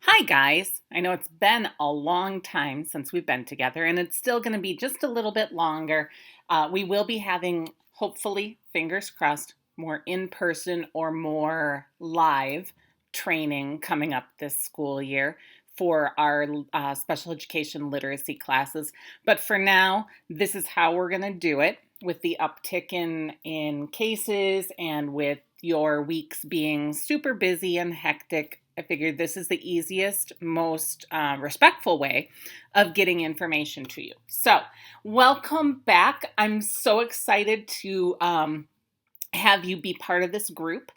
Hi, guys. I know it's been a long time since we've been together, and it's still going to be just a little bit longer. We will be having, hopefully, fingers crossed, more in person or more live training coming up this school year for our special education literacy classes. But for now, this is how we're going to do it with the uptick in cases and with your weeks being super busy and hectic. I figured this is the easiest, most respectful way of getting information to you. So, welcome back. I'm so excited to have you be part of this group.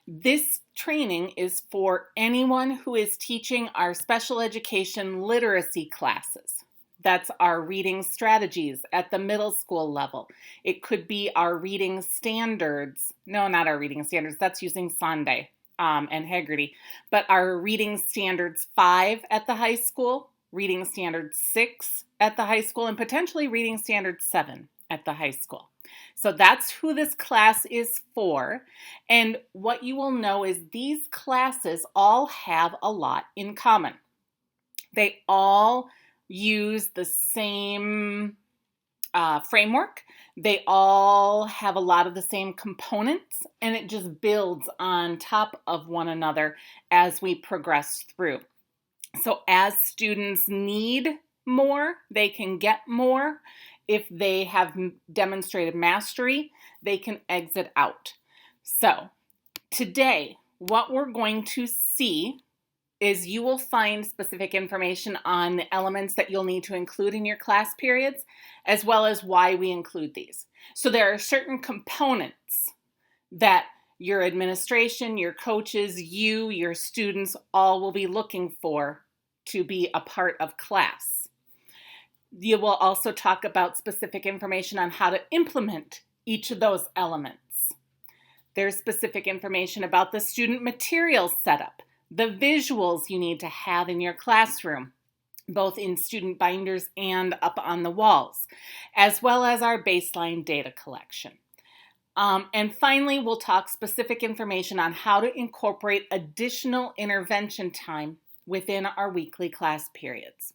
This training is for anyone who is teaching our special education literacy classes. That's our reading strategies at the middle school level. It could be our reading standards. No, not our reading standards. That's using Sunday and Haggerty. But our reading standards 5 at the high school, reading standards 6 at the high school, and potentially reading standards 7 at the high school. So that's who this class is for. And what you will know is these classes all have a lot in common. They all use the same framework. They all have a lot of the same components, and it just builds on top of one another as we progress through. So as students need more, they can get more. If they have demonstrated mastery, they can exit out. So today, what we're going to see is you will find specific information on the elements that you'll need to include in your class periods, as well as why we include these. So there are certain components that your administration, your coaches, your students all will be looking for to be a part of class. You will also talk about specific information on how to implement each of those elements. There's specific information about the student materials setup, the visuals you need to have in your classroom, both in student binders and up on the walls, as well as our baseline data collection. And finally, we'll talk specific information on how to incorporate additional intervention time within our weekly class periods.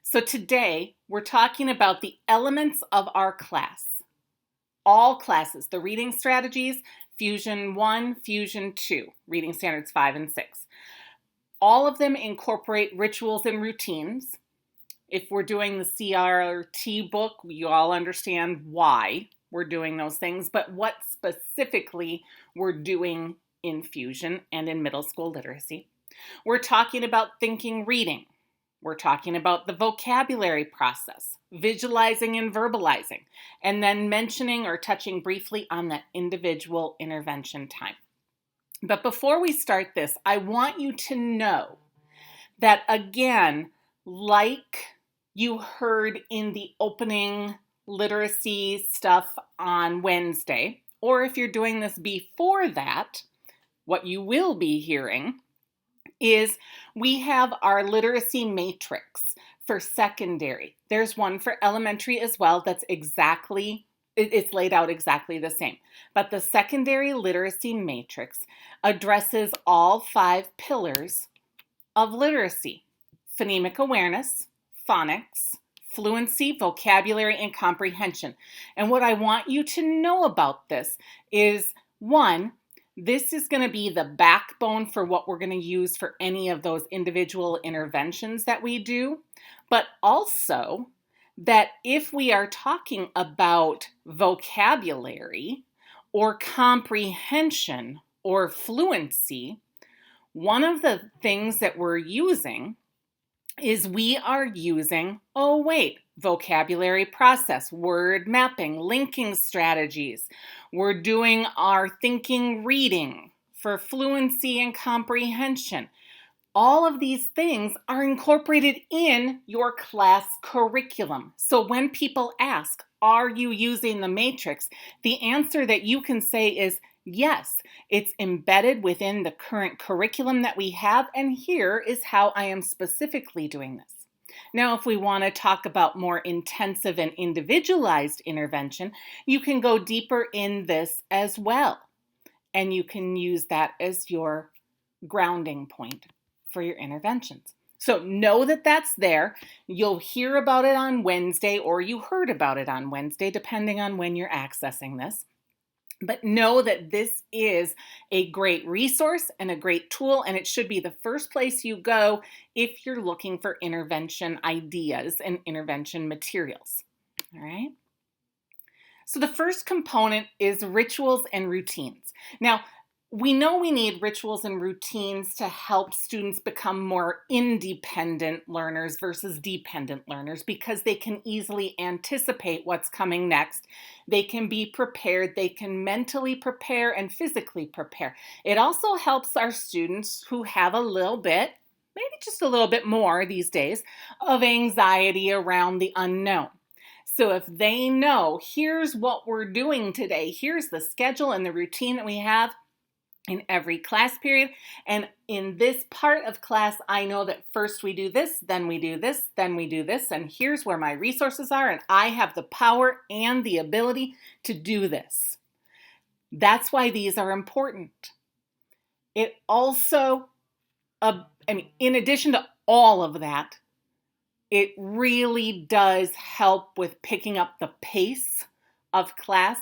So today, we're talking about the elements of our class. All classes, the reading strategies, Fusion 1, Fusion 2, reading standards 5 and 6. All of them incorporate rituals and routines. If we're doing the CRT book, you all understand why we're doing those things, but what specifically we're doing in Fusion and in middle school literacy. We're talking about thinking reading. We're talking about the vocabulary process, visualizing and verbalizing, and then mentioning or touching briefly on that individual intervention time. But before we start this, I want you to know that, again, like you heard in the opening literacy stuff on Wednesday, or if you're doing this before that, what you will be hearing is we have our literacy matrix for secondary. There's one for elementary as well that's it's laid out exactly the same. But the secondary literacy matrix addresses all 5 pillars of literacy: phonemic awareness, phonics, fluency, vocabulary, and comprehension. And what I want you to know about this is, 1, this is going to be the backbone for what we're going to use for any of those individual interventions that we do, but also that if we are talking about vocabulary or comprehension or fluency, one of the things that we're using is vocabulary process, word mapping, linking strategies. We're doing our thinking reading for fluency and comprehension. All of these things are incorporated in your class curriculum. So when people ask, are you using the matrix? The answer that you can say is yes, it's embedded within the current curriculum that we have, and here is how I am specifically doing this. Now, if we want to talk about more intensive and individualized intervention, you can go deeper in this as well, and you can use that as your grounding point for your interventions. So know that that's there. You'll hear about it on Wednesday, or you heard about it on Wednesday, depending on when you're accessing this. But know that this is a great resource and a great tool, and it should be the first place you go if you're looking for intervention ideas and intervention materials. All right? So the first component is rituals and routines. Now, we know we need rituals and routines to help students become more independent learners versus dependent learners, because they can easily anticipate what's coming next. They can be prepared. They can mentally prepare and physically prepare. It also helps our students who have a little bit, maybe just a little bit more these days, of anxiety around the unknown. So if they know, here's what we're doing today, here's the schedule and the routine that we have in every class period, and in this part of class, I know that first we do this, then we do this, then we do this, and here's where my resources are, and I have the power and the ability to do this. That's why these are important. It also, in addition to all of that, it really does help with picking up the pace of class.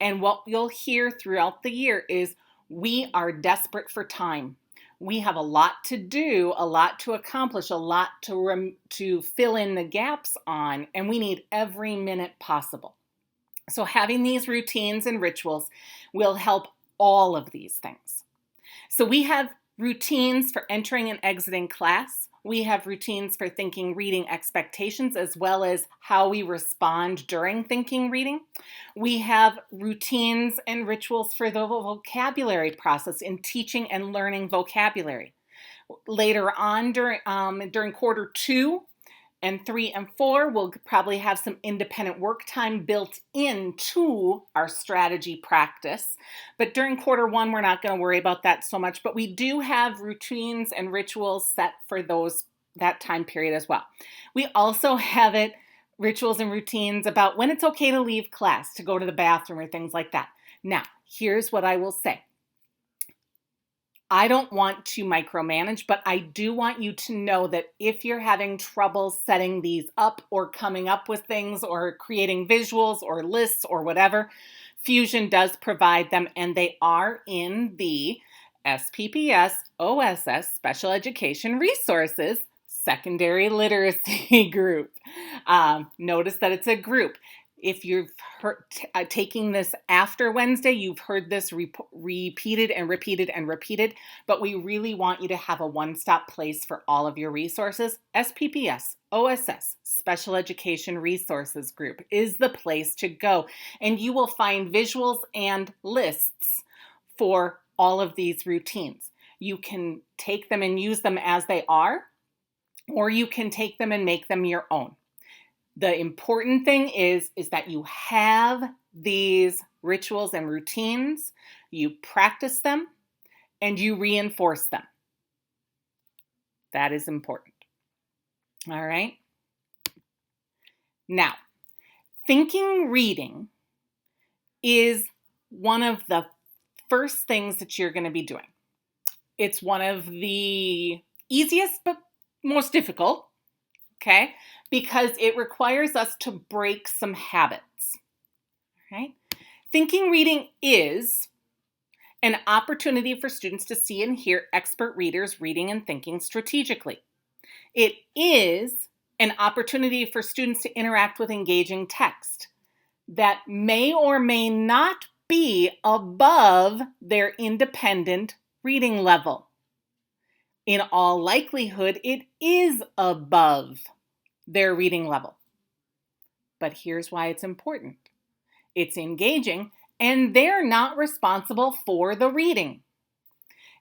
And what you'll hear throughout the year is we are desperate for time. We have a lot to do, a lot to accomplish, a lot to fill in the gaps on, and we need every minute possible. So having these routines and rituals will help all of these things. So we have routines for entering and exiting class. We have routines for thinking, reading expectations, as well as how we respond during thinking, reading. We have routines and rituals for the vocabulary process in teaching and learning vocabulary. Later on during quarter 2 and 3 and 4, we'll probably have some independent work time built into our strategy practice. But during quarter 1, we're not going to worry about that so much. But we do have routines and rituals set for that time period as well. We also have rituals and routines about when it's okay to leave class, to go to the bathroom or things like that. Now, here's what I will say. I don't want to micromanage, but I do want you to know that if you're having trouble setting these up or coming up with things or creating visuals or lists or whatever, Fusion does provide them, and they are in the SPPS OSS Special Education Resources Secondary Literacy Group. Notice that it's a group. If you've taking this after Wednesday, you've heard this repeated and repeated and repeated, but we really want you to have a one-stop place for all of your resources. SPPS OSS Special Education Resources Group is the place to go, and you will find visuals and lists for all of these routines. You can take them and use them as they are, or you can take them and make them your own. The important thing is that you have these rituals and routines, you practice them, and you reinforce them. That is important. All right. Now, thinking reading is one of the first things that you're going to be doing. It's one of the easiest but most difficult, okay? Because it requires us to break some habits, right? Thinking reading is an opportunity for students to see and hear expert readers reading and thinking strategically. It is an opportunity for students to interact with engaging text that may or may not be above their independent reading level. In all likelihood, it is above their reading level. But here's why it's important. It's engaging, and they're not responsible for the reading.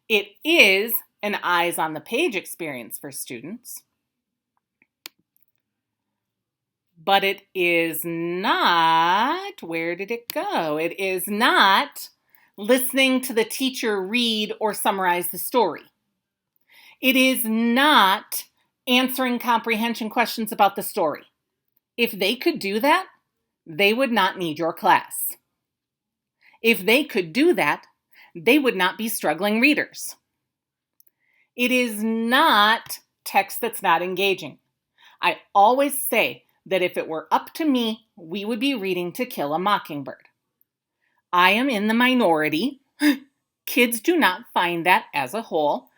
It is an eyes on the page experience for students, but it is not, where did it go? It is not listening to the teacher read or summarize the story. It is not answering comprehension questions about the story. If they could do that, they would not need your class. If they could do that, they would not be struggling readers. It is not text that's not engaging. I always say that if it were up to me, we would be reading To Kill a Mockingbird. I am in the minority. Kids do not find that as a whole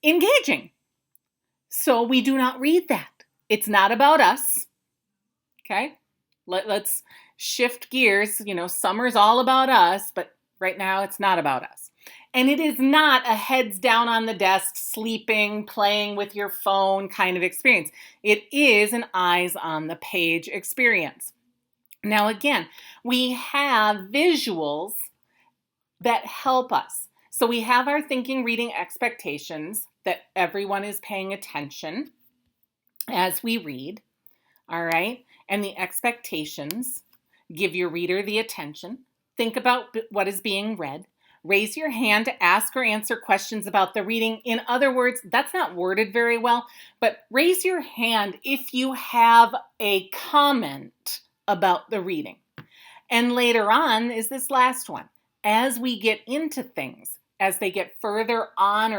engaging. So we do not read that. It's not about us. Okay? Let's shift gears. Summer's all about us, but right now it's not about us. And it is not a heads down on the desk, sleeping, playing with your phone kind of experience. It is an eyes on the page experience. Now, again, we have visuals that help us. So we have our thinking, reading expectations that everyone is paying attention as we read. All right. And the expectations give your reader the attention. Think about what is being read. Raise your hand to ask or answer questions about the reading. In other words, that's not worded very well, but raise your hand if you have a comment about the reading. And later on is this last one. As we get into things, as they get further on,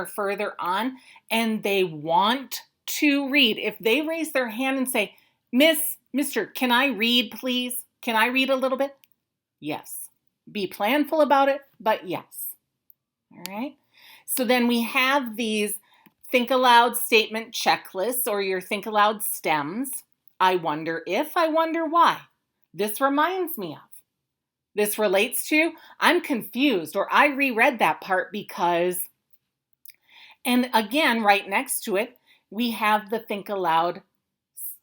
and they want to read, if they raise their hand and say, Mister, can I read, please? Can I read a little bit? Yes. Be planful about it, but yes. All right. So then we have these think aloud statement checklists, or your think aloud stems. I wonder if, I wonder why. This reminds me of. This relates to, I'm confused, or I reread that part because. And again, right next to it, we have the think aloud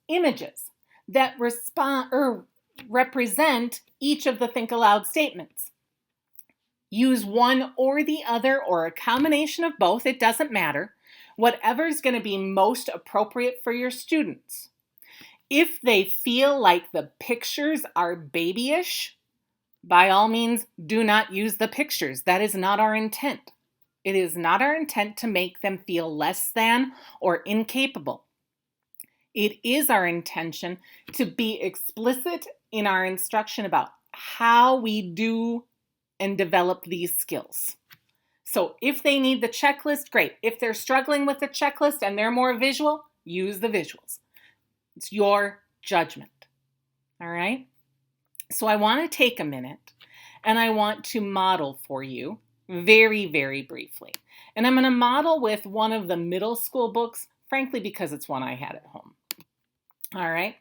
images that respond or represent each of the think aloud statements. Use one or the other or a combination of both. It doesn't matter. Whatever is going to be most appropriate for your students. If they feel like the pictures are babyish, by all means, do not use the pictures. That is not our intent. It is not our intent to make them feel less than or incapable. It is our intention to be explicit in our instruction about how we do and develop these skills. So if they need the checklist, great. If they're struggling with the checklist and they're more visual, use the visuals. It's your judgment. All right? So I want to take a minute and I want to model for you very, very briefly. And I'm going to model with one of the middle school books, frankly, because it's one I had at home. All right.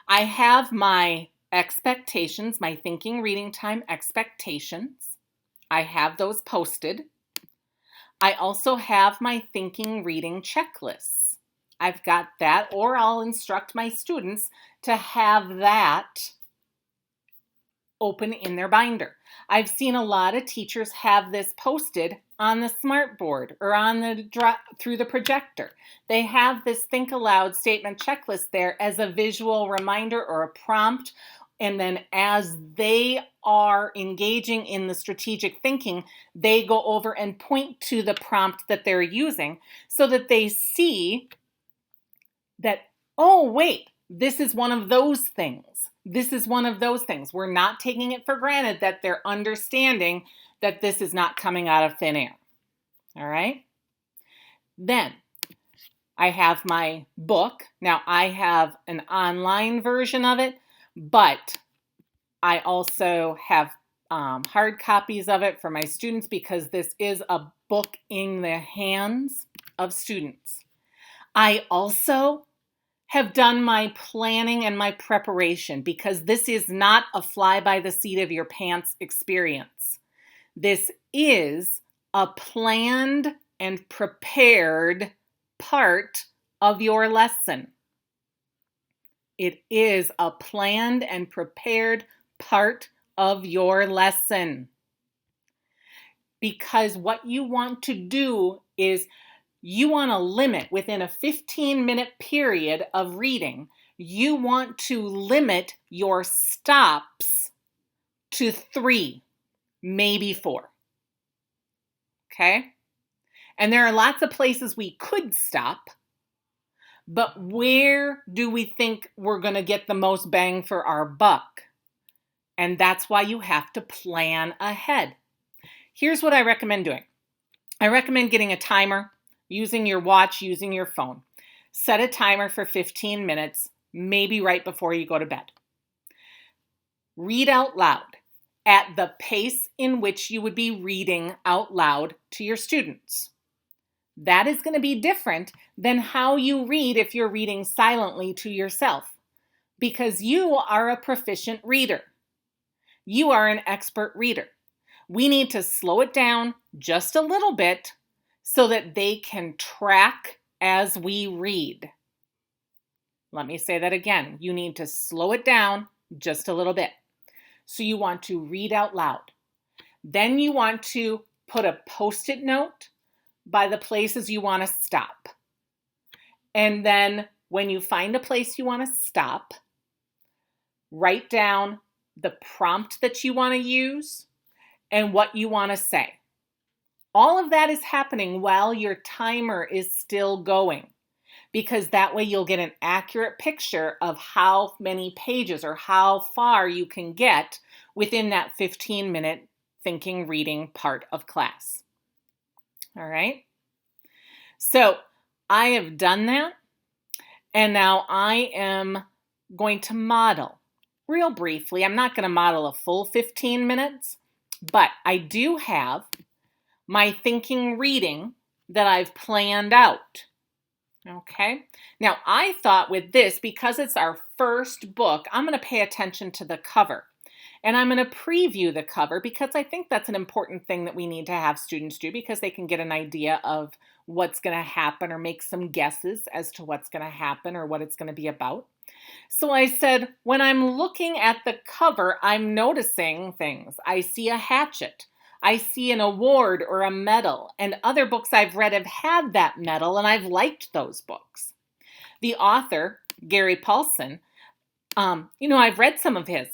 I have my expectations, my thinking reading time expectations. I have those posted. I also have my thinking reading checklists. I've got that, or I'll instruct my students to have that open in their binder. I've seen a lot of teachers have this posted on the smartboard or on through the projector. They have this think aloud statement checklist there as a visual reminder or a prompt. And then as they are engaging in the strategic thinking, they go over and point to the prompt that they're using so that they see that, oh, wait, this is one of those things. This is one of those things. We're not taking it for granted that they're understanding that this is not coming out of thin air. All right? Then I have my book. Now I have an online version of it, but I also have hard copies of it for my students because this is a book in the hands of students. I also have done my planning and my preparation because this is not a fly by the seat of your pants experience. This is a planned and prepared part of your lesson. It is a planned and prepared part of your lesson. Because what you want to do is you want to limit within a 15-minute period of reading, you want to limit your stops to 3, maybe 4. Okay? And there are lots of places we could stop, but where do we think we're going to get the most bang for our buck? And that's why you have to plan ahead. Here's what I recommend doing. I recommend getting a timer. using your watch, using your phone. Set a timer for 15 minutes, maybe right before you go to bed. Read out loud at the pace in which you would be reading out loud to your students. That is going to be different than how you read if you're reading silently to yourself, because you are a proficient reader. You are an expert reader. We need to slow it down just a little bit so that they can track as we read. Let me say that again. You need to slow it down just a little bit. So you want to read out loud. Then you want to put a Post-it note by the places you want to stop. And then when you find a place you want to stop, write down the prompt that you want to use and what you want to say. All of that is happening while your timer is still going, because that way you'll get an accurate picture of how many pages or how far you can get within that 15-minute thinking, reading part of class. All right? So I have done that, and now I am going to model real briefly. I'm not going to model a full 15 minutes, but I do have my thinking reading that I've planned out. Okay. Now I thought with this, because it's our first book, I'm going to pay attention to the cover. And I'm going to preview the cover because I think that's an important thing that we need to have students do, because they can get an idea of what's going to happen or make some guesses as to what's going to happen or what it's going to be about. So I said, when I'm looking at the cover, I'm noticing things. I see a hatchet. I see an award or a medal, and other books I've read have had that medal, and I've liked those books. The author, Gary Paulsen, I've read some of his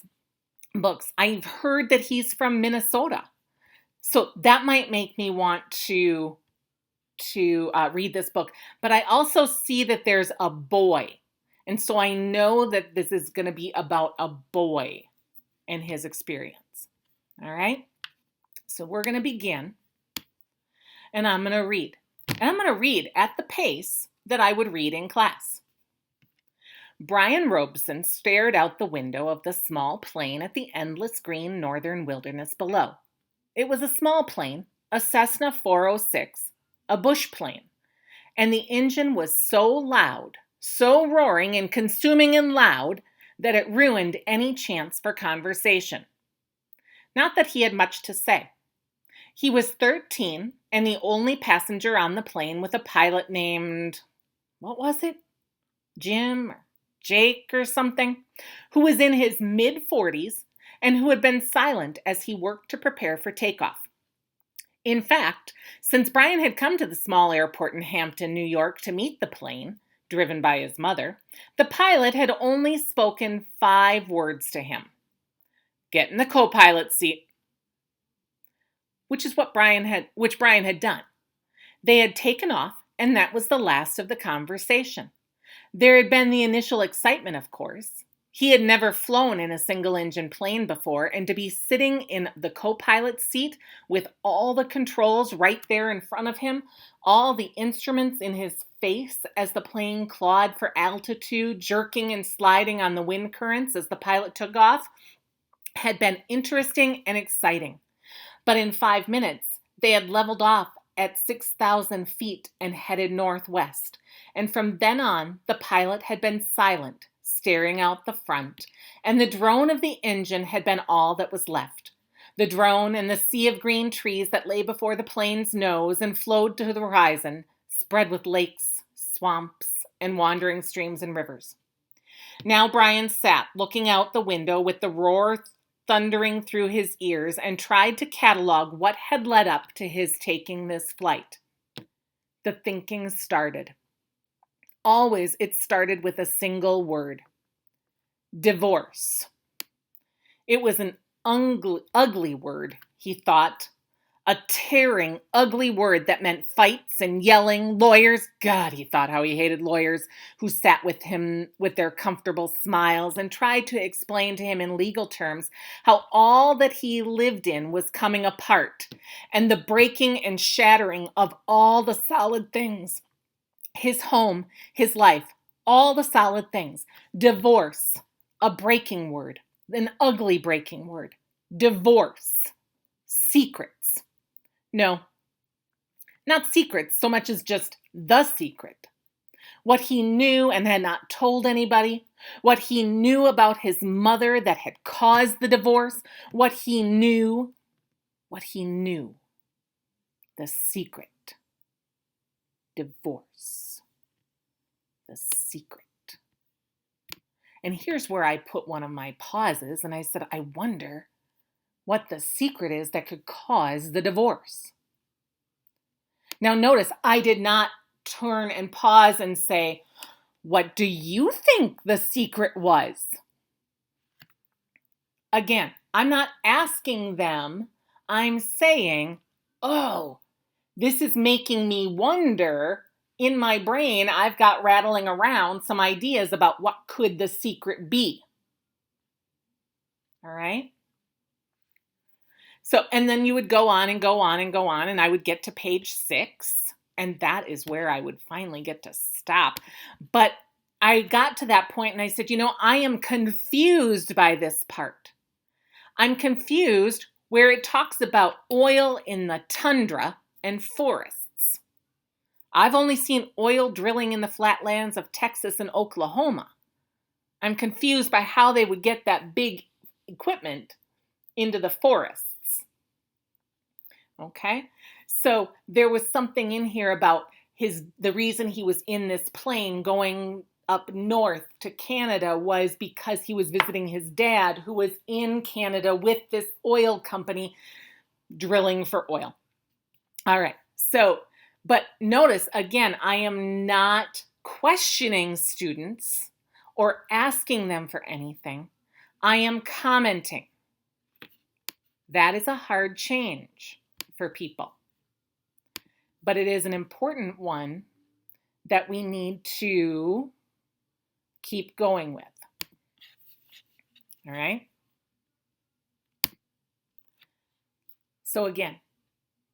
books. I've heard that he's from Minnesota. So that might make me want to read this book. But I also see that there's a boy. And so I know that this is going to be about a boy and his experience. All right? So we're going to begin, and I'm going to read. And I'm going to read at the pace that I would read in class. Brian Robeson stared out the window of the small plane at the endless green northern wilderness below. It was a small plane, a Cessna 406, a bush plane, and the engine was so loud, so roaring and consuming and loud, that it ruined any chance for conversation. Not that he had much to say. He was 13 and the only passenger on the plane, with a pilot named, what was it? Jim or Jake or something, who was in his mid-40s and who had been silent as he worked to prepare for takeoff. In fact, since Brian had come to the small airport in Hampton, New York to meet the plane, driven by his mother, the pilot had only spoken 5 words to him. Get in the co-pilot seat. Which Brian had done. They had taken off, and that was the last of the conversation. There had been the initial excitement, of course. He had never flown in a single-engine plane before, and to be sitting in the co-pilot seat with all the controls right there in front of him, all the instruments in his face as the plane clawed for altitude, jerking and sliding on the wind currents as the pilot took off, had been interesting and exciting. But in 5 minutes, they had leveled off at 6,000 feet and headed northwest. And from then on, the pilot had been silent, staring out the front, and the drone of the engine had been all that was left. The drone and the sea of green trees that lay before the plane's nose and flowed to the horizon, spread with lakes, swamps, and wandering streams and rivers. Now Brian sat looking out the window with the roar thundering through his ears, and tried to catalog what had led up to his taking this flight. The thinking started. Always it started with a single word. Divorce. It was an ugly word, he thought. A tearing, ugly word that meant fights and yelling, lawyers. God, he thought how he hated lawyers who sat with him with their comfortable smiles and tried to explain to him in legal terms how all that he lived in was coming apart and the breaking and shattering of all the solid things. His home, his life, all the solid things. Divorce, a breaking word, an ugly breaking word. Divorce. Secrets. No, not secrets so much as just the secret. What he knew and had not told anybody, what he knew about his mother that had caused the divorce, what he knew, the secret. Divorce. The secret. And here's where I put one of my pauses and I said, I wonder what the secret is that could cause the divorce. Now notice, I did not turn and pause and say, what do you think the secret was? Again, I'm not asking them. I'm saying, oh, this is making me wonder. In my brain, I've got rattling around some ideas about what could the secret be. All right? So, and then you would go on and go on and go on, and I would get to page 6, and that is where I would finally get to stop. But I got to that point and I said, I am confused by this part. I'm confused where it talks about oil in the tundra and forests. I've only seen oil drilling in the flatlands of Texas and Oklahoma. I'm confused by how they would get that big equipment into the forests. Okay, so there was something in here about the reason he was in this plane going up north to Canada was because he was visiting his dad, who was in Canada with this oil company drilling for oil. All right, so, but notice again, I am not questioning students or asking them for anything. I am commenting. That is a hard change for people. But it is an important one that we need to keep going with. All right? So again,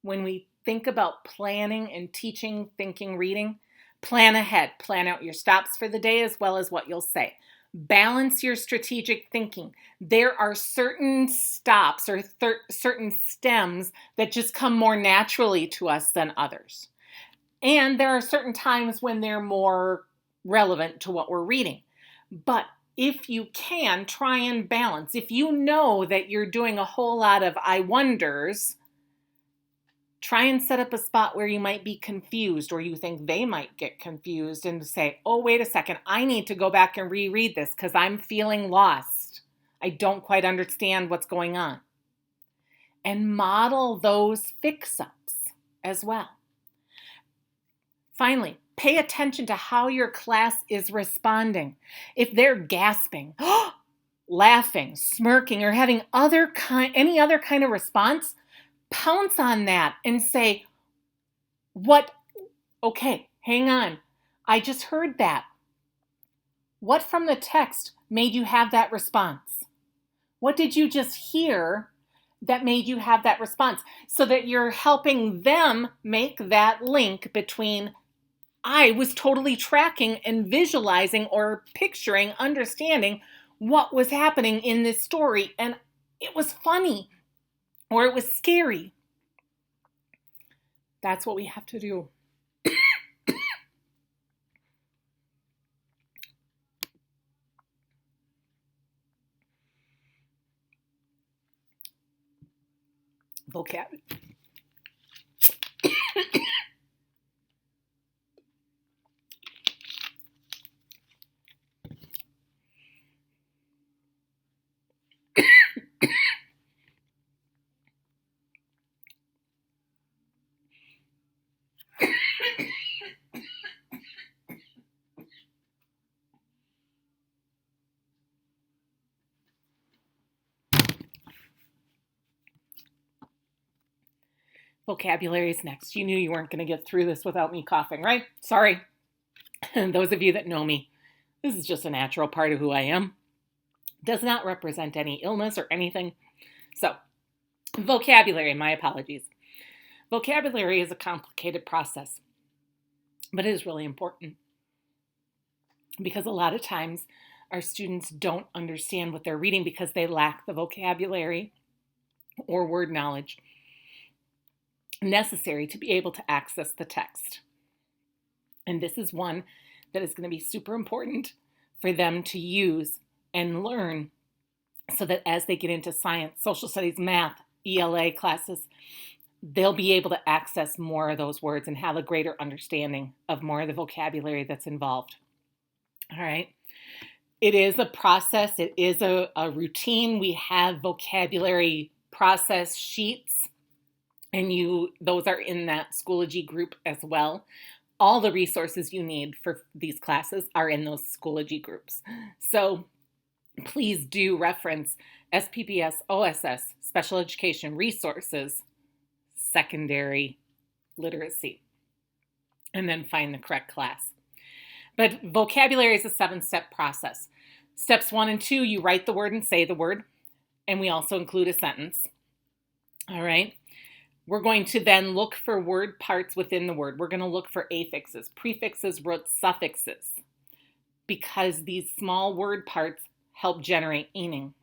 when we think about planning and teaching, thinking, reading, plan ahead. Plan out your stops for the day as well as what you'll say. Balance your strategic thinking. There are certain stops or certain stems that just come more naturally to us than others. And there are certain times when they're more relevant to what we're reading. But if you can, try and balance. If you know that you're doing a whole lot of I wonders, try and set up a spot where you might be confused or you think they might get confused and say, oh, wait a second, I need to go back and reread this because I'm feeling lost. I don't quite understand what's going on. And model those fix-ups as well. Finally, pay attention to how your class is responding. If they're gasping, laughing, smirking, or having any other kind of response, pounce on that and say, okay, hang on. I just heard that. What from the text made you have that response? What did you just hear that made you have that response? So that you're helping them make that link between I was totally tracking and visualizing or picturing, understanding what was happening in this story. And it was funny or it was scary. That's what we have to do. Vocab. vocabulary is next. You knew you weren't going to get through this without me coughing, right? Sorry. And those of you that know me, this is just a natural part of who I am. Does not represent any illness or anything. So, vocabulary, my apologies. Vocabulary is a complicated process, but it is really important because a lot of times our students don't understand what they're reading because they lack the vocabulary or word knowledge necessary to be able to access the text. And this is one that is going to be super important for them to use and learn so that as they get into science, social studies, math, ELA classes, they'll be able to access more of those words and have a greater understanding of more of the vocabulary that's involved. All right. It is a process. It is a routine. We have vocabulary process sheets, and those are in that Schoology group as well. All the resources you need for these classes are in those Schoology groups. So please do reference SPPS OSS, Special Education Resources, Secondary Literacy, and then find the correct class. But vocabulary is a 7-step process. Steps 1 and 2, you write the word and say the word, and we also include a sentence. All right. We're going to then look for word parts within the word. We're going to look for affixes, prefixes, roots, suffixes, because these small word parts help generate meaning.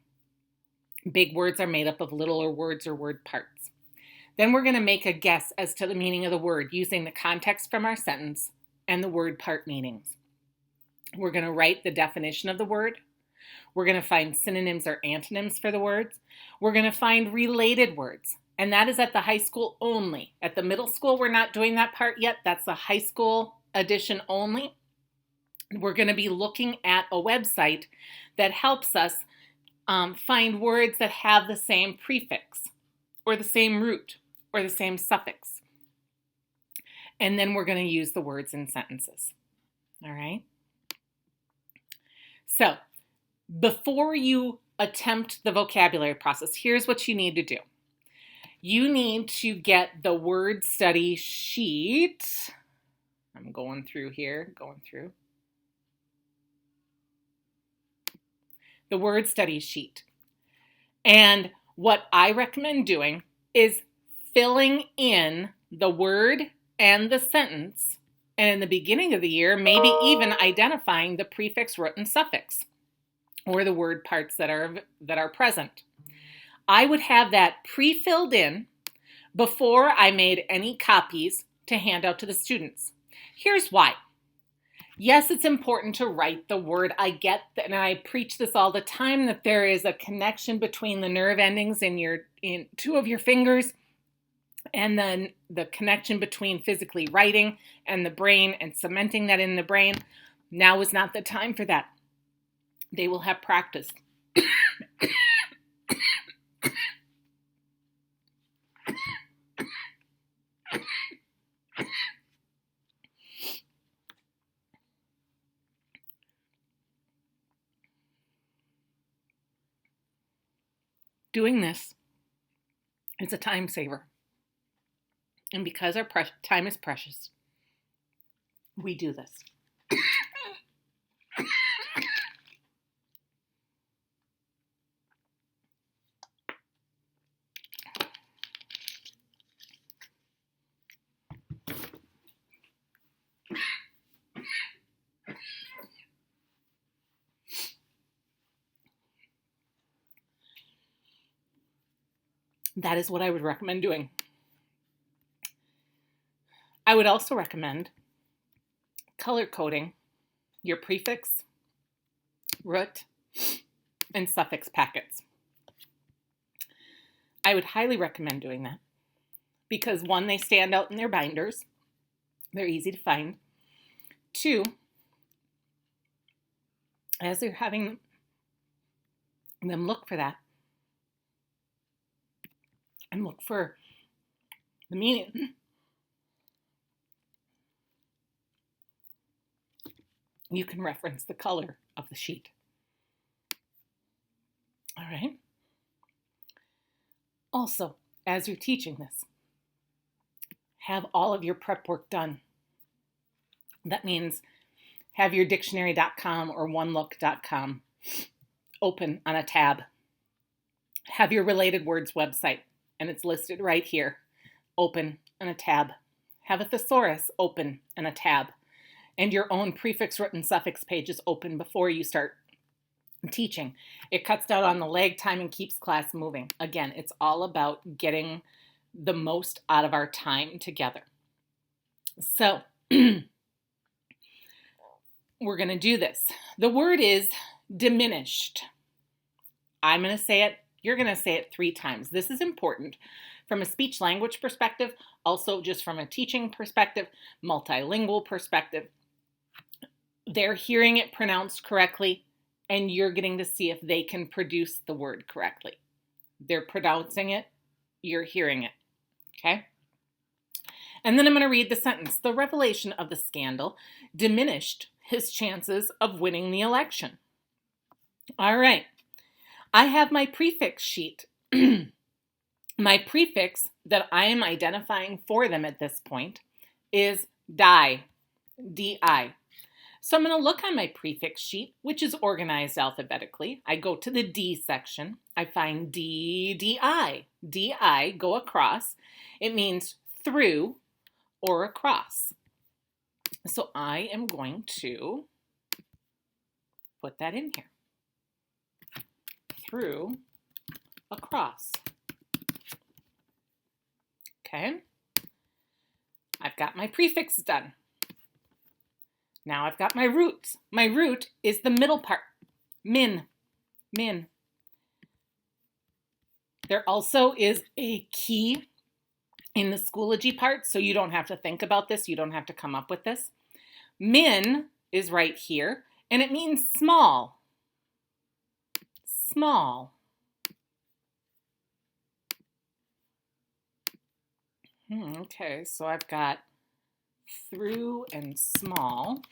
Big words are made up of littler words or word parts. Then we're going to make a guess as to the meaning of the word using the context from our sentence and the word part meanings. We're going to write the definition of the word. We're going to find synonyms or antonyms for the words. We're going to find related words, and that is at the high school only. At the middle school, we're not doing that part yet. That's the high school edition only. We're going to be looking at a website that helps us find words that have the same prefix or the same root or the same suffix. And then we're going to use the words in sentences. All right? So, before you attempt the vocabulary process, here's what you need to do. You need to get the word study sheet. I'm going through here, the word study sheet. And what I recommend doing is filling in the word and the sentence, and in the beginning of the year, maybe even identifying the prefix, root, and suffix, or the word parts that are present. I would have that pre-filled in before I made any copies to hand out to the students. Here's why. Yes, it's important to write the word. I get that, and I preach this all the time, that there is a connection between the nerve endings in 2 of your fingers, and then the connection between physically writing and the brain and cementing that in the brain. Now is not the time for that. They will have practice. Doing this is a time saver. And because our time is precious, we do this. That is what I would recommend doing. I would also recommend color coding your prefix, root, and suffix packets. I would highly recommend doing that because 1, they stand out in their binders. They're easy to find. 2, as they're having them look for that and look for the meaning, you can reference the color of the sheet. All right. Also, as you're teaching this, have all of your prep work done. That means have your dictionary.com or onelook.com open on a tab. Have your related words website, and it's listed right here, open on a tab. Have a thesaurus open in a tab. And your own prefix, root, and suffix pages open before you start teaching. It cuts down on the lag time and keeps class moving. Again, it's all about getting the most out of our time together. So we're going to do this. The word is diminished. I'm going to say it. You're going to say it 3 times. This is important from a speech language perspective, also just from a teaching perspective, multilingual perspective. They're hearing it pronounced correctly, and you're getting to see if they can produce the word correctly. They're pronouncing it, you're hearing it, okay? And then I'm going to read the sentence. The revelation of the scandal diminished his chances of winning the election. All right. I have my prefix sheet. My prefix that I am identifying for them at this point is die, D-I. So I'm going to look on my prefix sheet, which is organized alphabetically. I go to the D section. I find D, D-I. D-I, go across. It means through or across. So I am going to put that in here. Through, across. Okay. I've got my prefix done. Now I've got my roots. My root is the middle part. Min. Min. There also is a key in the Schoology part, so you don't have to think about this. You don't have to come up with this. Min is right here, and it means small. Small. Okay, so I've got through and small.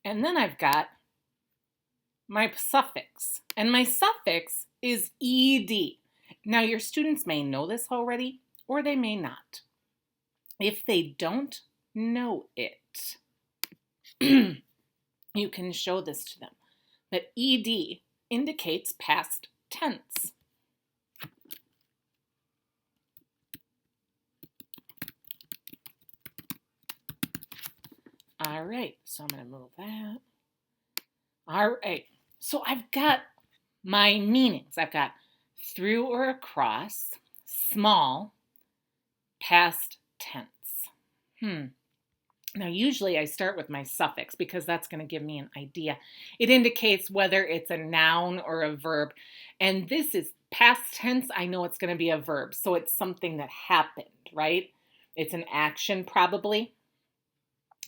And then I've got my suffix. And my suffix is ed. Now, your students may know this already, or they may not. If they don't know it, you can show this to them. But ed indicates past tense. All right, so I'm going to move that. All right, so I've got my meanings. I've got through or across, small, past tense. Now, usually I start with my suffix because that's going to give me an idea. It indicates whether it's a noun or a verb. And this is past tense. I know it's going to be a verb. So it's something that happened, right? It's an action probably.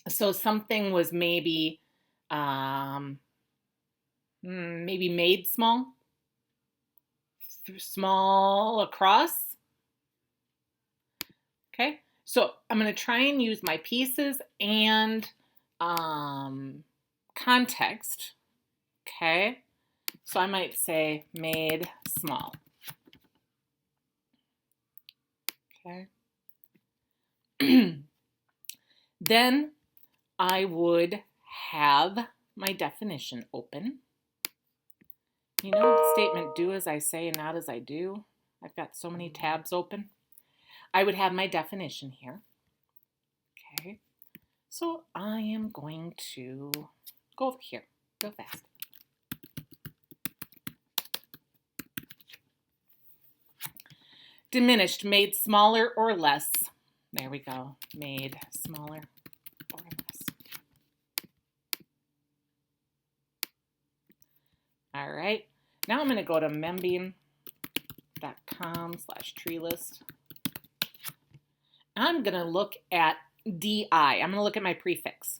So something was maybe made small. Small across. Okay. So I'm going to try and use my pieces and context. Okay. So I might say made small. Okay. Then I would have my definition open. You know the statement, do as I say and not as I do? I've got so many tabs open. I would have my definition here. Okay, so I am going to go over here real fast. Diminished, made smaller or less. There we go, made smaller or less. All right, now I'm going to go to membeam.com/treelist. I'm going to look at DI. I'm going to look at my prefix.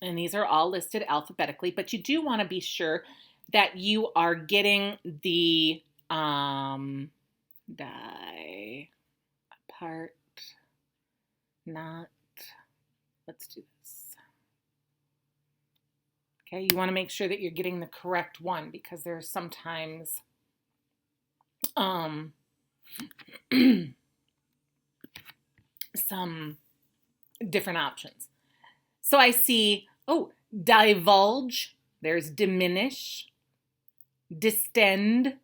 And these are all listed alphabetically, but you do want to be sure that you are getting the die part, not, let's do this. Okay, you want to make sure that you're getting the correct one because there's sometimes some different options. So I see, divulge, there's diminish, distend,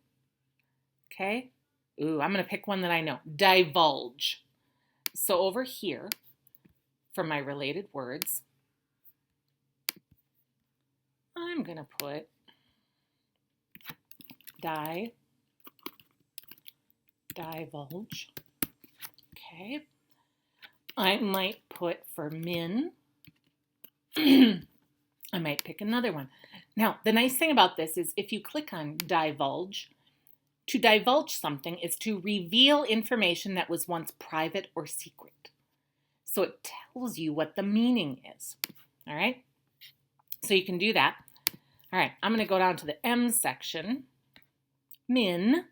okay? Ooh, I'm going to pick one that I know, divulge. So over here, for my related words, I'm going to put divulge, okay? I might put for min, I might pick another one. Now, the nice thing about this is if you click on divulge, to divulge something is to reveal information that was once private or secret. So it tells you what the meaning is, all right? So you can do that. All right, I'm going to go down to the M section, min.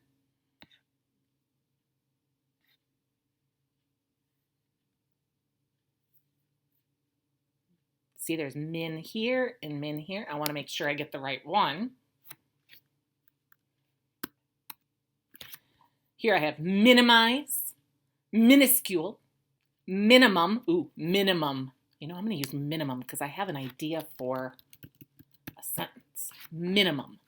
See, there's min here and min here. I want to make sure I get the right one. Here I have minimize, minuscule, minimum. Ooh, minimum. You know, I'm going to use minimum because I have an idea for a sentence. Minimum.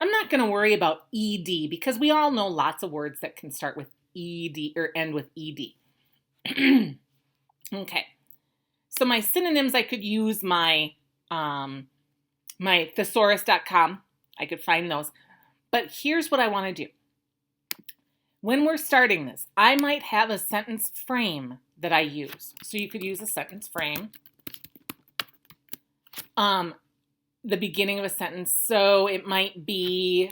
I'm not going to worry about ed because we all know lots of words that can start with ed or end with ed. Okay. So my synonyms, I could use my thesaurus.com. I could find those. But here's what I want to do. When we're starting this, I might have a sentence frame that I use. So you could use a sentence frame. The beginning of a sentence. So it might be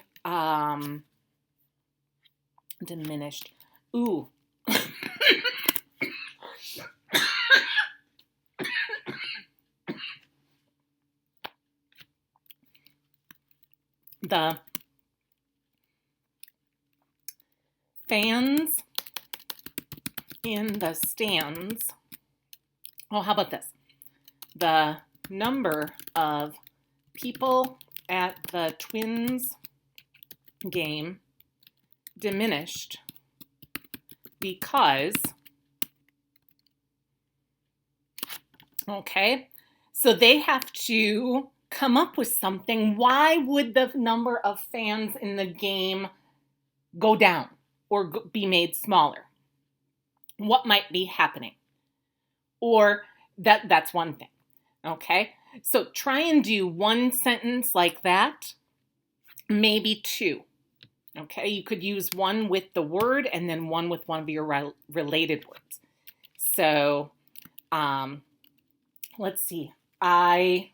diminished. Ooh. The fans in the stands. Oh, how about this? The number of people at the Twins game diminished because, okay, so they have to come up with something. Why would the number of fans in the game go down or be made smaller? What might be happening? Or that's one thing, okay? So try and do one sentence like that, maybe two, okay? You could use one with the word and then one with one of your related words. So let's see. I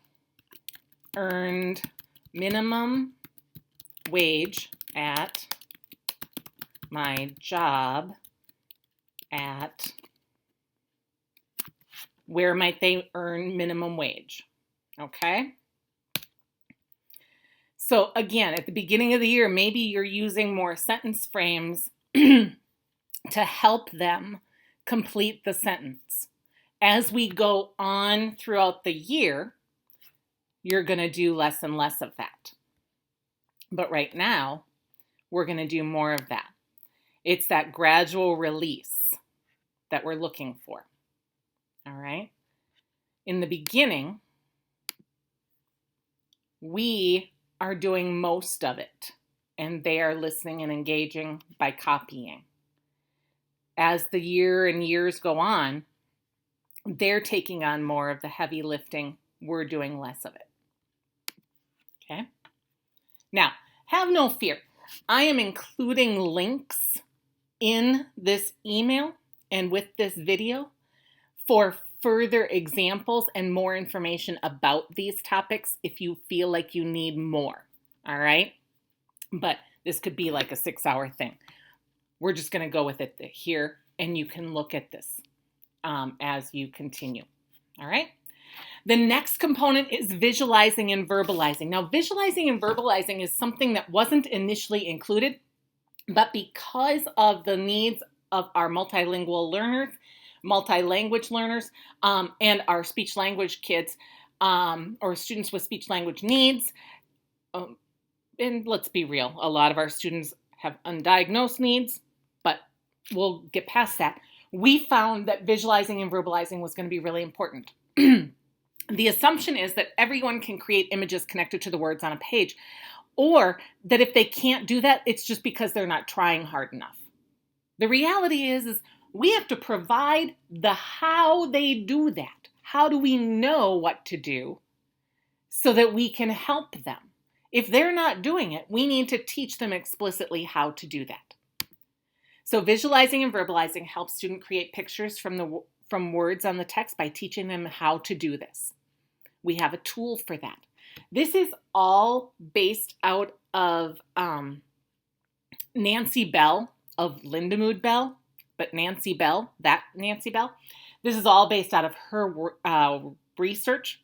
earned minimum wage at my job at, where might they earn minimum wage? Okay. So again, at the beginning of the year, maybe you're using more sentence frames to help them complete the sentence. As we go on throughout the year, you're going to do less and less of that. But right now, we're going to do more of that. It's that gradual release that we're looking for. All right? In the beginning, we are doing most of it, and they are listening and engaging by copying. As the year and years go on, they're taking on more of the heavy lifting. We're doing less of it. Okay? Now, have no fear. I am including links in this email and with this video for further examples and more information about these topics if you feel like you need more, all right? But this could be like a 6-hour thing. We're just going to go with it here, and you can look at this as you continue, all right? The next component is visualizing and verbalizing. Now, visualizing and verbalizing is something that wasn't initially included, but because of the needs of our multilingual learners, multi-language learners, and our speech language kids, or students with speech language needs, and let's be real, a lot of our students have undiagnosed needs, but we'll get past that. We found that visualizing and verbalizing was going to be really important. The assumption is that everyone can create images connected to the words on a page, or that if they can't do that, it's just because they're not trying hard enough. The reality is we have to provide the how they do that. How do we know what to do so that we can help them? If they're not doing it, we need to teach them explicitly how to do that. So visualizing and verbalizing helps students create pictures from words on the text by teaching them how to do this. We have a tool for that. This is all based out of Nancy Bell of Lindamood Bell, but Nancy Bell, that Nancy Bell. This is all based out of her research.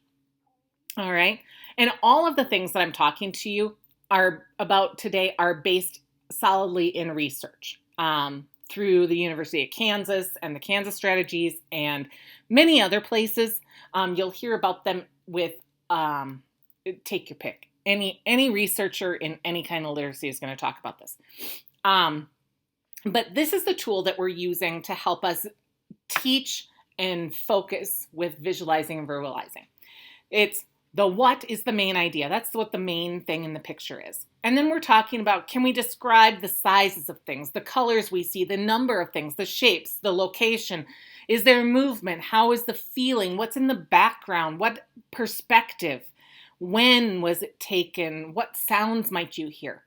All right. And all of the things that I'm talking to you about today are based solidly in research through the University of Kansas and the Kansas Strategies and many other places. You'll hear about them with, take your pick. Any researcher in any kind of literacy is going to talk about this. But this is the tool that we're using to help us teach and focus with visualizing and verbalizing. It's the what is the main idea. That's what the main thing in the picture is. And then we're talking about, can we describe the sizes of things, the colors we see, the number of things, the shapes, the location? Is there movement? How is the feeling? What's in the background? What perspective? When was it taken? What sounds might you hear?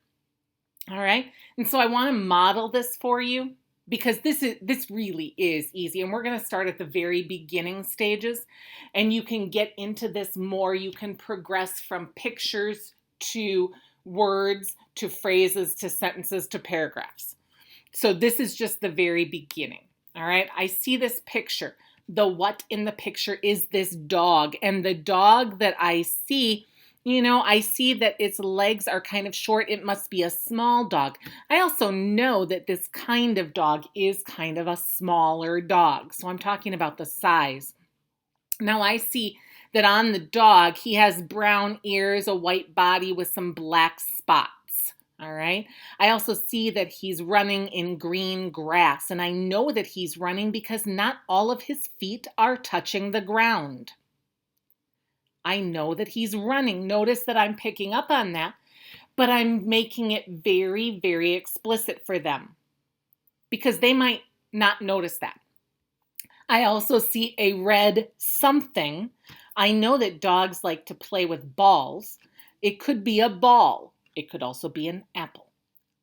All right. And so I want to model this for you because this really is easy. And we're going to start at the very beginning stages, and you can get into this more. You can progress from pictures to words to phrases to sentences to paragraphs. So this is just the very beginning. All right. I see this picture. The what in the picture is this dog, and the dog that I see, I see that its legs are kind of short. It must be a small dog. I also know that this kind of dog is kind of a smaller dog. So I'm talking about the size. Now I see that on the dog, he has brown ears, a white body with some black spots. All right. I also see that he's running in green grass, and I know that he's running because not all of his feet are touching the ground. I know that he's running. Notice that I'm picking up on that, but I'm making it very, very explicit for them because they might not notice that. I also see a red something. I know that dogs like to play with balls. It could be a ball. It could also be an apple,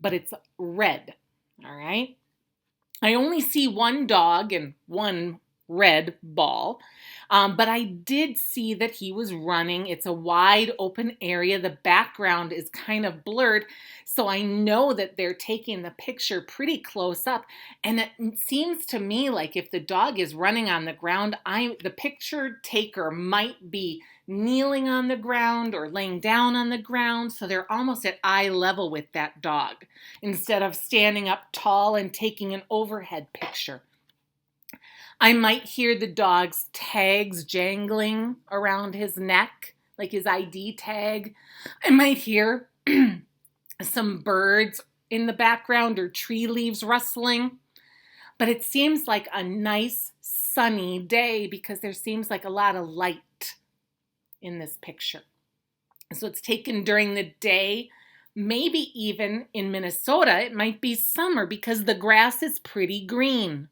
but it's red. All right. I only see one dog and one red ball, but I did see that he was running. It's a wide open area. The background is kind of blurred, so I know that they're taking the picture pretty close up, and it seems to me like if the dog is running on the ground, the picture taker might be kneeling on the ground or laying down on the ground, so they're almost at eye level with that dog instead of standing up tall and taking an overhead picture. I might hear the dog's tags jangling around his neck, like his ID tag. I might hear some birds in the background or tree leaves rustling. But it seems like a nice sunny day because there seems like a lot of light in this picture. So it's taken during the day. Maybe even in Minnesota, it might be summer because the grass is pretty green.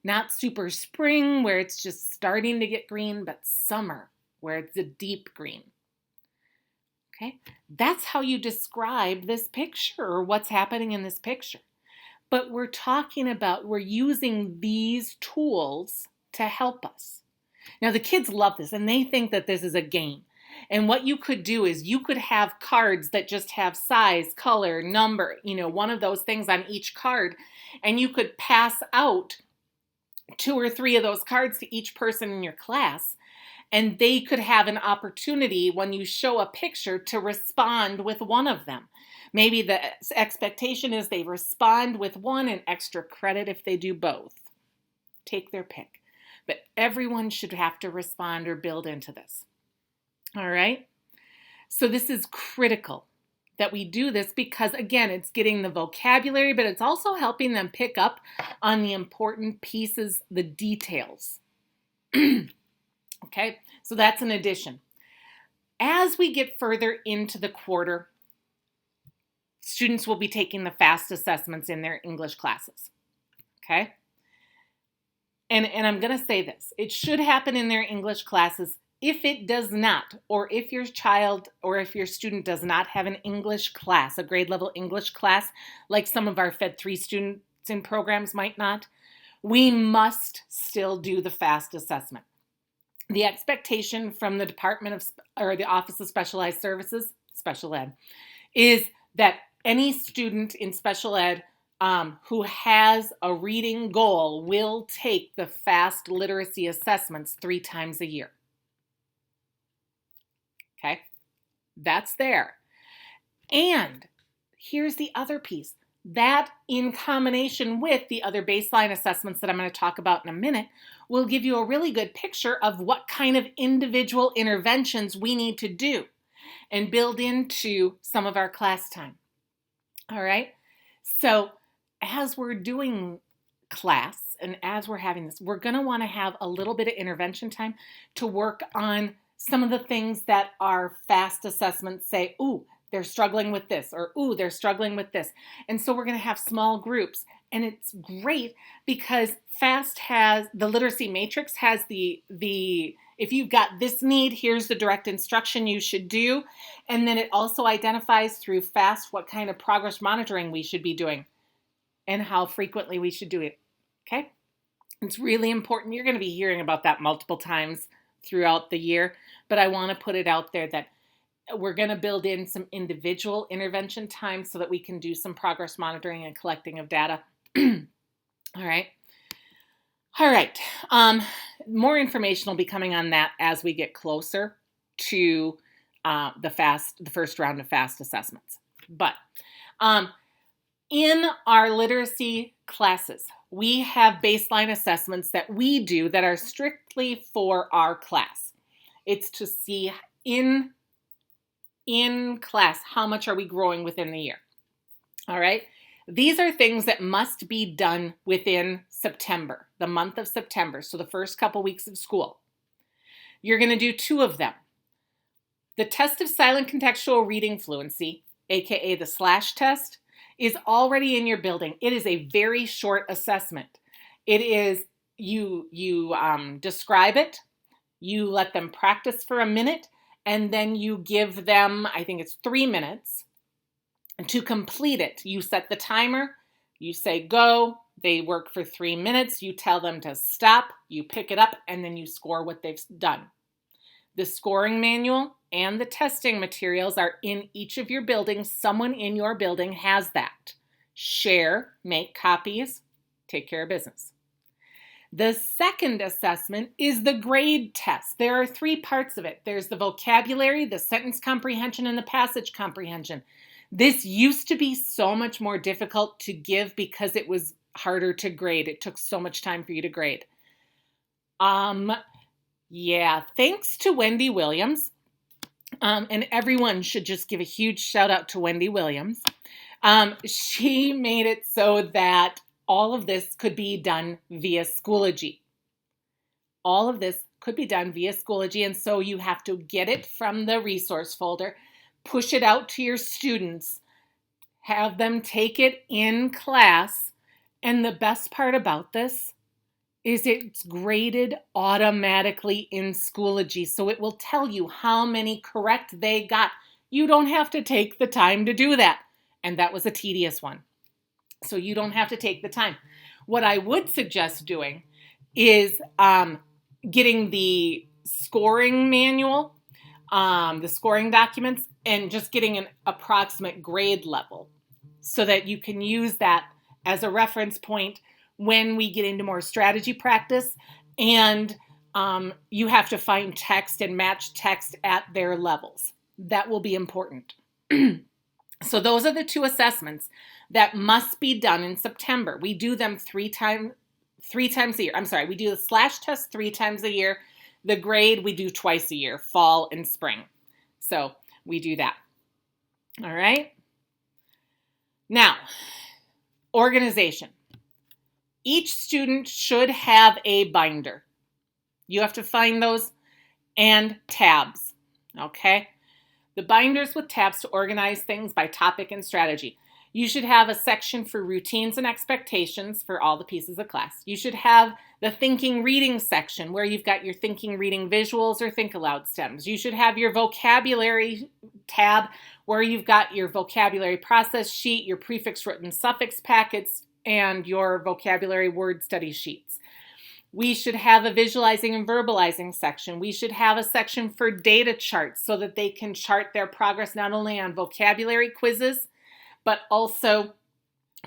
Not super spring where it's just starting to get green, but summer where it's a deep green. Okay, that's how you describe this picture or what's happening in this picture. But we're using these tools to help us. Now the kids love this and they think that this is a game. And what you could do is you could have cards that just have size, color, number, one of those things on each card, and you could pass out 2 or 3 of those cards to each person in your class, and they could have an opportunity when you show a picture to respond with one of them. Maybe the expectation is they respond with one and extra credit if they do both. Take their pick. But everyone should have to respond or build into this. All right? So this is critical. that we do this because, again, it's getting the vocabulary, but it's also helping them pick up on the important pieces, the details. Okay, so that's an addition. As we get further into the quarter, students will be taking the FAST assessments in their English classes. Okay? And I'm going to say this. It should happen in their English classes. If it does not, or if your child or if your student does not have an English class, a grade level English class, like some of our Fed 3 students in programs might not, we must still do the FAST assessment. The expectation from the the Office of Specialized Services, Special Ed, is that any student in special ed who has a reading goal will take the FAST literacy assessments 3 times a year. Okay, that's there. And here's the other piece. That, in combination with the other baseline assessments that I'm going to talk about in a minute, will give you a really good picture of what kind of individual interventions we need to do and build into some of our class time. All right? So as we're doing class and as we're having this, we're going to want to have a little bit of intervention time to work on some of the things that our FAST assessments say, ooh, they're struggling with this, or ooh, they're struggling with this. And so we're going to have small groups. And it's great because FAST has, the literacy matrix has the if you've got this need, here's the direct instruction you should do. And then it also identifies through FAST what kind of progress monitoring we should be doing and how frequently we should do it. Okay? It's really important. You're going to be hearing about that multiple times throughout the year, but I want to put it out there that we're going to build in some individual intervention time so that we can do some progress monitoring and collecting of data. All right. More information will be coming on that as we get closer to the first round of FAST assessments. But in our literacy classes, we have baseline assessments that we do that are strictly for our class. It's to see in class, how much are we growing within the year? All right. These are things that must be done within September, the month of September, so the first couple weeks of school. You're going to do 2 of them. The test of silent contextual reading fluency, aka the SLASH test, is already in your building. It is a very short assessment. It is, you describe it, you let them practice for a minute, and then you give them, I think it's 3 minutes to complete it. You set the timer, you say go, they work for 3 minutes, you tell them to stop, you pick it up, and then you score what they've done. The scoring manual and the testing materials are in each of your buildings. Someone in your building has that. Share, make copies, take care of business. The second assessment is the grade test. There are 3 parts of it. There's the vocabulary, the sentence comprehension, and the passage comprehension. This used to be so much more difficult to give because it was harder to grade. It took so much time for you to grade. Thanks to Wendy Williams, and everyone should just give a huge shout out to Wendy Williams. She made it so that all of this could be done via Schoology. All of this could be done via Schoology, and so you have to get it from the resource folder, push it out to your students, have them take it in class, and the best part about this is it's graded automatically in Schoology, so it will tell you how many correct they got. You don't have to take the time to do that, and that was a tedious one. So you don't have to take the time. What I would suggest doing is getting the scoring manual, the scoring documents, and just getting an approximate grade level so that you can use that as a reference point when we get into more strategy practice and you have to find text and match text at their levels. That will be important. So those are the 2 assessments that must be done in September. We do them 3 times a year. I'm sorry, we do the SLASH test 3 times a year. The grade we do twice a year, fall and spring. So we do that. All right. Now, organization. Each student should have a binder. You have to find those and tabs. Okay. The binders with tabs to organize things by topic and strategy. You should have a section for routines and expectations for all the pieces of class. You should have the thinking reading section where you've got your thinking reading visuals or think aloud stems. You should have your vocabulary tab where you've got your vocabulary process sheet, your prefix written suffix packets, and your vocabulary word study sheets. We should have a visualizing and verbalizing section. We should have a section for data charts so that they can chart their progress not only on vocabulary quizzes, but also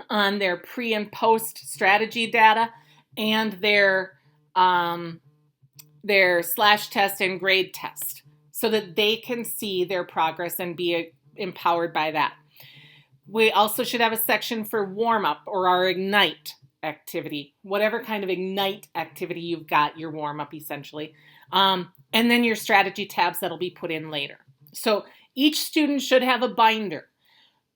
on their pre and post strategy data and their slash test and grade test so that they can see their progress and be empowered by that. We also should have a section for warm up or our Ignite activity, whatever kind of Ignite activity you've got, your warm up essentially. And then your strategy tabs that'll be put in later. So each student should have a binder.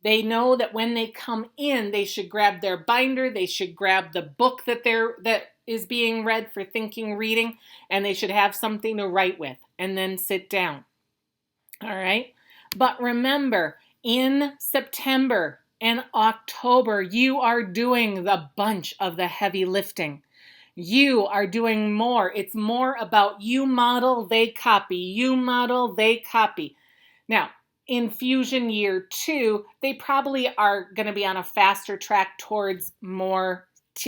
They know that when they come in, they should grab their binder, they should grab the book that is being read for thinking reading, and they should have something to write with, and then sit down. All right? But remember, in September and October, you are doing the bunch of the heavy lifting. You are doing more. It's more about you model, they copy. You model, they copy. Now, in Fusion Year 2, they probably are going to be on a faster track towards more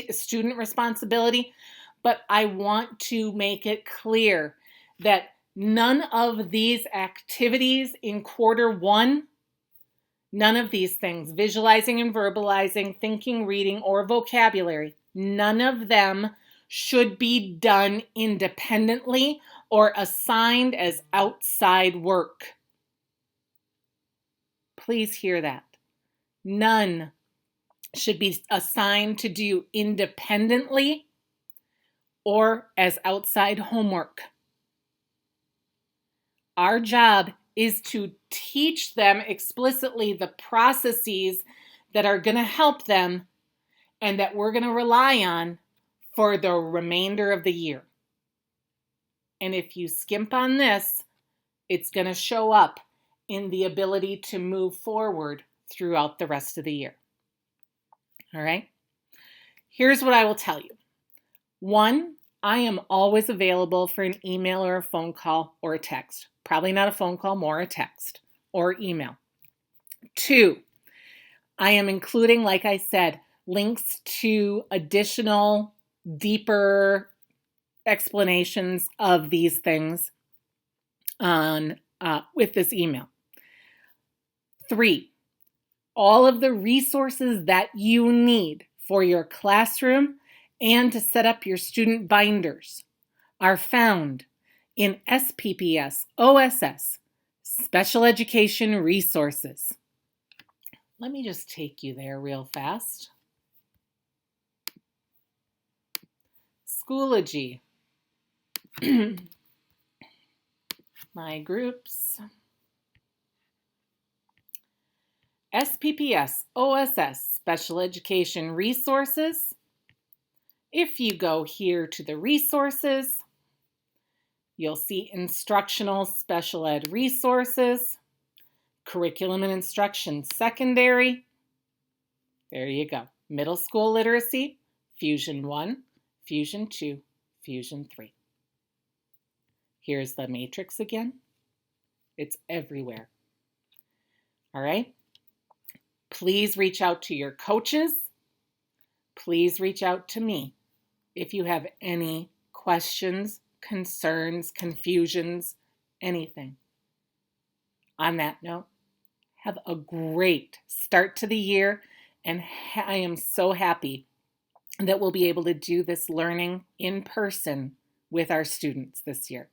student responsibility, but I want to make it clear that none of these activities in quarter 1, none of these things, visualizing and verbalizing, thinking, reading, or vocabulary, none of them should be done independently or assigned as outside work. Please hear that. None should be assigned to do independently or as outside homework. Our job is to teach them explicitly the processes that are going to help them and that we're going to rely on for the remainder of the year. And if you skimp on this, it's going to show up in the ability to move forward throughout the rest of the year. All right? Here's what I will tell you. 1, I am always available for an email or a phone call or a text. Probably not a phone call, more a text or email. 2, I am including, like I said, links to additional, deeper explanations of these things on with this email. 3, all of the resources that you need for your classroom and to set up your student binders are found in SPPS OSS, Special Education Resources. Let me just take you there real fast. Schoology. My groups. SPPS OSS Special Education Resources. If you go here to the resources, you'll see Instructional Special Ed Resources, Curriculum and Instruction Secondary. There you go. Middle School Literacy, Fusion 1, Fusion 2, Fusion 3. Here's the matrix again. It's everywhere. All right? Please reach out to your coaches. Please reach out to me if you have any questions, concerns, confusions, anything. On that note, have a great start to the year, and I am so happy that we'll be able to do this learning in person with our students this year.